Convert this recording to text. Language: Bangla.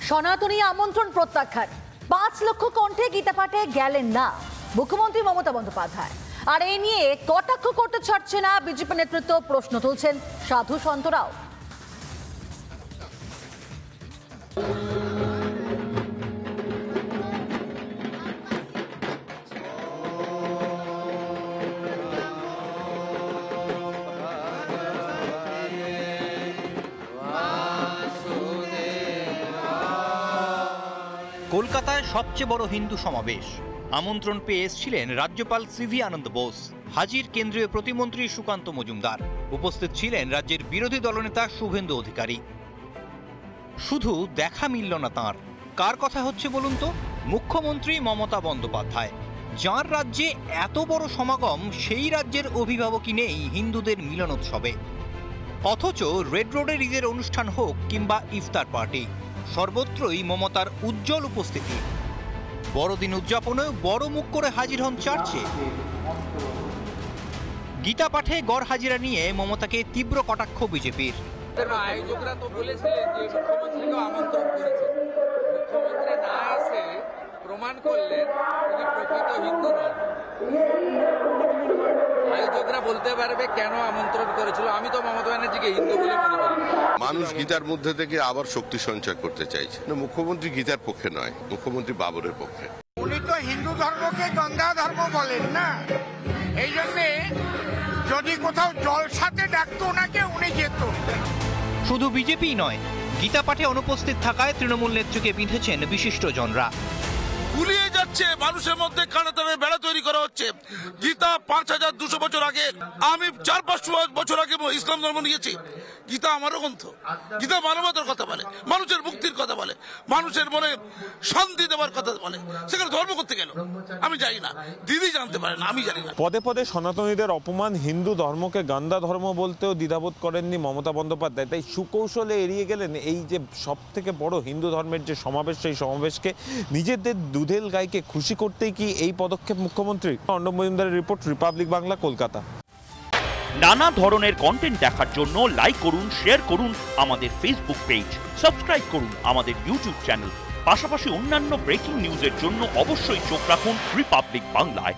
সনাতনী আমন্ত্রণ প্রত্যাখ্যান, 5 লক্ষ কণ্ঠে গীতা পাঠে গেলেন না মুখ্যমন্ত্রী মমতা বন্দ্যোপাধ্যায়। আর এই নিয়ে কটাক্ষ করতে ছাড়ছে না বিজেপি নেতৃত্ব, প্রশ্ন তুলছেন সাধু সন্তরাও। কলকাতায় সবচেয়ে বড় হিন্দু সমাবেশ, আমন্ত্রণ পেয়ে এসেছিলেন রাজ্যপাল সিভি আনন্দ বোস, হাজির কেন্দ্রীয় প্রতিমন্ত্রী সুকান্ত মজুমদার, উপস্থিত ছিলেন রাজ্যের বিরোধী দলনেতা শুভেন্দু অধিকারী। শুধু দেখা মিলল না তাঁর। কার কথা হচ্ছে বলুন তো? মুখ্যমন্ত্রী মমতা বন্দ্যোপাধ্যায়। যাঁর রাজ্যে এত বড় সমাগম, সেই রাজ্যের অভিভাবকই নেই হিন্দুদের মিলনোৎসবে। অথচ রেড রোডের ঈদের অনুষ্ঠান হোক কিংবা ইফতার পার্টি, সর্বত্রই মমতার উজ্জ্বল উপস্থিতি। বড়দিন উদযাপনেও বড় মুখ করে হাজির হন চার্চে। গীতা পাঠে গড় হাজিরা নিয়ে মমতাকে তীব্র কটাক্ষ বিজেপির। আয়োজকরা তো বলেছিলেন যে মুখ্যমন্ত্রীকে আমন্ত্রণ করেছেন, মুখ্যমন্ত্রী না এসে প্রমাণ করলেন তিনি প্রকৃত হিন্দু নন। আয়োজকরা বলতে পারবে কেন আমন্ত্রণ করেছিল। আমি তো মমতা ব্যানার্জিকে হিন্দু বলে মনে করি। মানুষ গীতার মধ্যে থেকে আবার শক্তি সঞ্চয় করতে চাইছে। মুখ্যমন্ত্রী গীতার পক্ষে নয়, মুখ্যমন্ত্রী বাবরের পক্ষে। উনি তো হিন্দু ধর্মকে গঙ্গা ধর্ম বলেন না, এই জন্যে যদি কোথাও জলসাতে ডাকতো ওনাকে, উনি যেত। শুধু বিজেপি নয়, গীতা পাঠে অনুপস্থিত থাকায় তৃণমূল নেত্রীকে বিঁধেছেন বিশিষ্টজনরা। গুলিয়ে যাচ্ছে মানুষের মধ্যে কানাতানের বেড়া তৈরি করা হচ্ছে। গীতা 5200 বছর আগে, আমি 400-500 বছর আগে ইসলাম ধর্ম নিয়েছি। গীতা আমারও গ্রন্থ। গীতা মানবতার কথা বলে, মানুষের মুক্তির কথা বলে, মানুষের মনে শান্তি দেওয়ার কথা বলে। সেখানে ধর্ম করতে গেল আমি জানি না, দিদি জানতে পারে না, আমি জানি না। পদে পদে সনাতনীদের অপমান, হিন্দু ধর্মকে গান্দা ধর্ম বলতেও দ্বিধাবোধ করেননি মমতা বন্দ্যোপাধ্যায়। তাই সুকৌশলে এড়িয়ে গেলেন এই যে সব থেকে বড় হিন্দু ধর্মের যে সমাবেশ, সেই সমাবেশকে নিজেদের দুধেল গাইকে খুশি করতেই কি এই পদক্ষেপ মুখ্যমন্ত্রী? অর্ণব মজুমদারের রিপোর্ট, রিপাবলিক বাংলা, কলকাতা। নানা ধরনের কন্টেন্ট দেখার জন্য লাইক করুন, শেয়ার করুন আমাদের ফেসবুক পেজ, সাবস্ক্রাইব করুন আমাদের ইউটিউব চ্যানেল। পাশাপাশি অন্যান্য ব্রেকিং নিউজের জন্য অবশ্যই চোখ রাখুন রিপাবলিক বাংলায়।